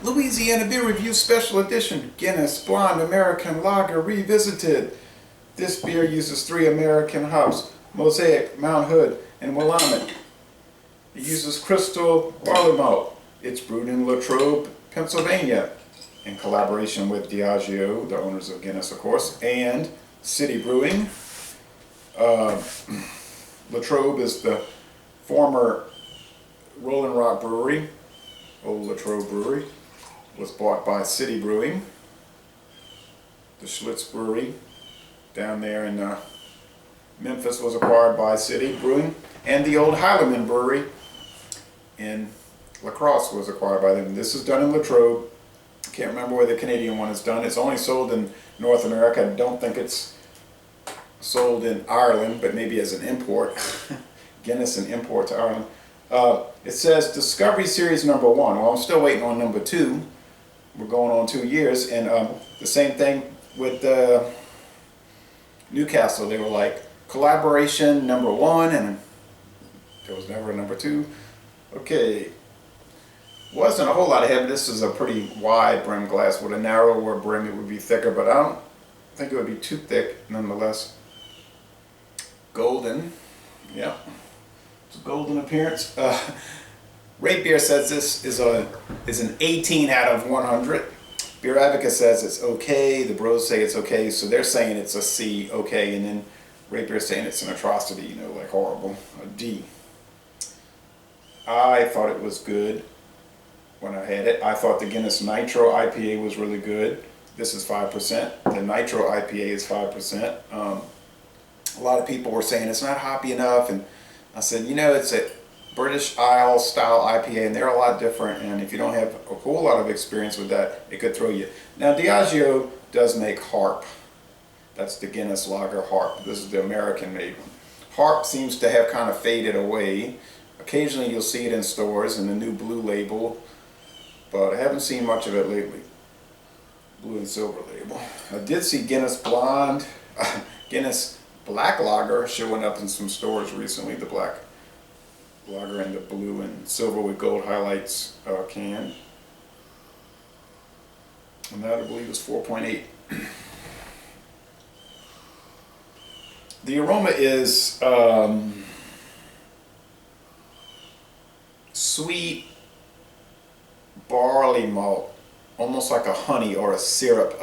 Louisiana Beer Review Special Edition Guinness Blonde American Lager Revisited. This beer uses 3 American hops: Mosaic, Mount Hood, and Willamette. It uses crystal barley malt. It's brewed in Latrobe, Pennsylvania, in collaboration with Diageo, the owners of Guinness, of course, and City Brewing. Latrobe is the former Rolling Rock Brewery. Old Latrobe Brewery was bought by City Brewing. The Schlitz Brewery down there in Memphis was acquired by City Brewing, and the old Highlandman Brewery in La Crosse was acquired by them. This is done in Latrobe. Can't remember where the Canadian one is done. It's only sold in North America. I don't think it's sold in Ireland, but maybe as an import. Guinness, an import to Ireland. It says Discovery Series #1. Well, I'm still waiting on #2. We're going on 2 years, and the same thing with Newcastle. They were like collaboration #1, and there was never a #2. Okay, wasn't a whole lot of heavy. This is a pretty wide brim glass. With a narrower brim, it would be thicker, but I don't think it would be too thick nonetheless. Golden, yeah, it's a golden appearance. Rate Beer says this is an 18 out of 100. Beer Advocate says it's okay. The bros say it's okay, so they're saying it's a C, okay, and then Rate Beer saying it's an atrocity, you know, like horrible, a D. I thought it was good when I had it. I thought the Guinness Nitro IPA was really good. This is 5%. The Nitro IPA is 5%. A lot of people were saying it's not hoppy enough, and I said, you know, it's a British Isle style IPA, and they're a lot different, and if you don't have a whole lot of experience with that, it could throw you. Now, Diageo does make Harp. That's the Guinness Lager Harp. This is the American made one. Harp seems to have kind of faded away. Occasionally you'll see it in stores in the new blue label, but I haven't seen much of it lately. Blue and silver label. I did see Guinness Blonde, Guinness Black Lager showing up in some stores recently, the black lager and the blue and silver with gold highlights can. And that, I believe, is 4.8. The aroma is sweet barley malt, almost like a honey or a syrup.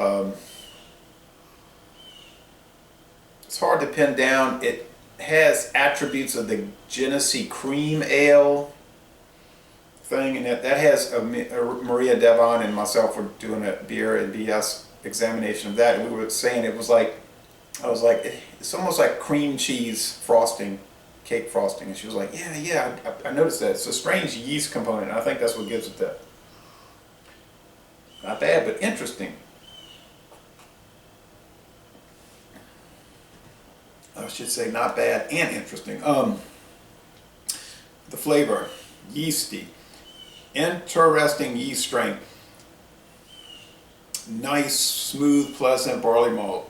It's hard to pin down. It has attributes of the Genesee cream ale thing, and that has Maria Devon and myself were doing a beer and BS examination of that, and we were saying it was like, I was like, it's almost like cream cheese frosting, cake frosting, and she was like, yeah, I noticed that. It's a strange yeast component, and I think that's what gives it that. Not bad, but interesting. I should say not bad and interesting. The flavor, yeasty, interesting yeast strength, nice, smooth, pleasant barley malt.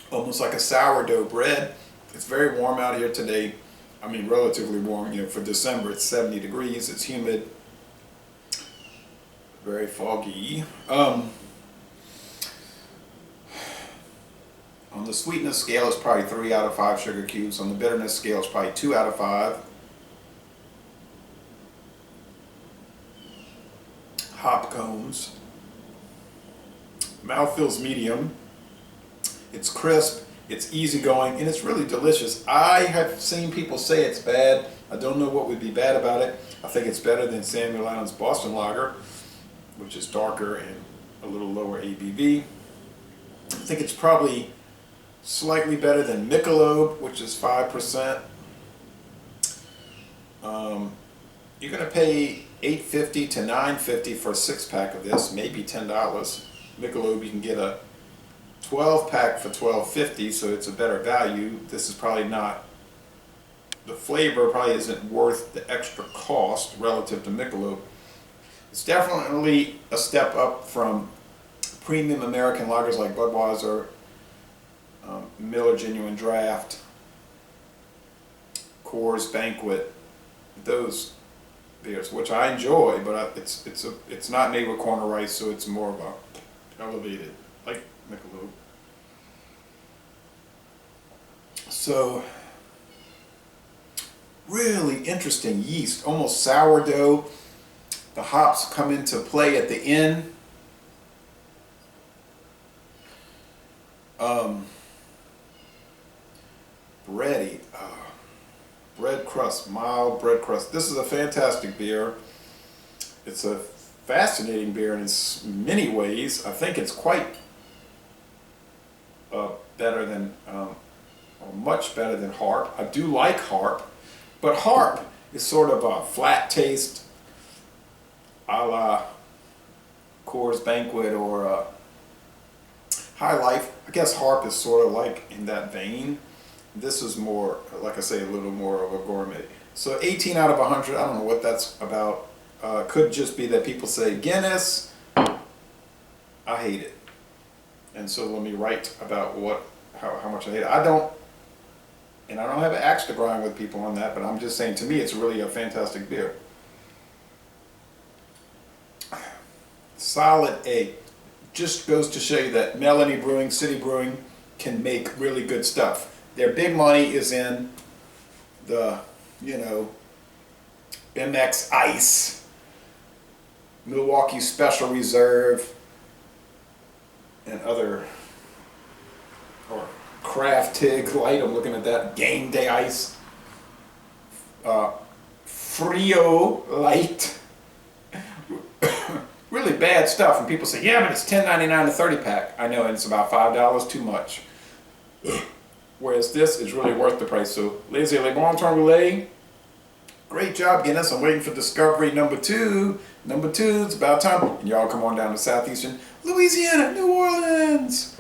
Almost like a sourdough bread. It's very warm out here today. I mean, relatively warm, you know, for December. It's 70 degrees, it's humid, very foggy. On the sweetness scale, it's probably 3 out of 5 sugar cubes. On the bitterness scale, it's probably 2 out of 5. Hop cones. Mouth feels medium. It's crisp, it's easygoing, and it's really delicious. I have seen people say it's bad. I don't know what would be bad about it. I think it's better than Samuel Adams Boston Lager, which is darker and a little lower ABV. I think it's probably slightly better than Michelob, which is 5%. You're going to pay $8.50 to $9.50 for a 6-pack of this, maybe $10. Michelob, you can get a 12-pack for $12.50, so it's a better value. This is probably not, the flavor probably isn't worth the extra cost relative to Michelob. It's definitely a step up from premium American lagers like Budweiser Miller Genuine Draft, Coors Banquet, those beers, which I enjoy, but it's not made with corn or rice, so it's more of a elevated, like Michelob. So really interesting yeast, almost sourdough. The hops come into play at the end. Bready, bread crust, mild bread crust. This is a fantastic beer. It's a fascinating beer in many ways. I think it's quite better than, or much better than Harp. I do like Harp, but Harp is sort of a flat taste, a la Coors Banquet or High Life. I guess Harp is sort of like in that vein. This is more, like I say, a little more of a gourmet. So 18 out of 100, I don't know what that's about. Could just be that people say Guinness, I hate it. And so let me write about how much I hate it. I don't have an axe to grind with people on that, but I'm just saying, to me, it's really a fantastic beer. Solid A. Just goes to show you that Melanie Brewing, City Brewing can make really good stuff. Their big money is in the, MX Ice, Milwaukee Special Reserve, and other, or Craft Tig Light. I'm looking at that. Game Day Ice, Frio Light. Really bad stuff. And people say, yeah, but it's $10.99 a 30 pack. I know, and it's about $5 too much. Whereas this is really worth the price. So, Les Bon Relais. Great job, Guinness. I'm waiting for Discovery number 2. Number 2, it's about time. And y'all come on down to southeastern Louisiana, New Orleans.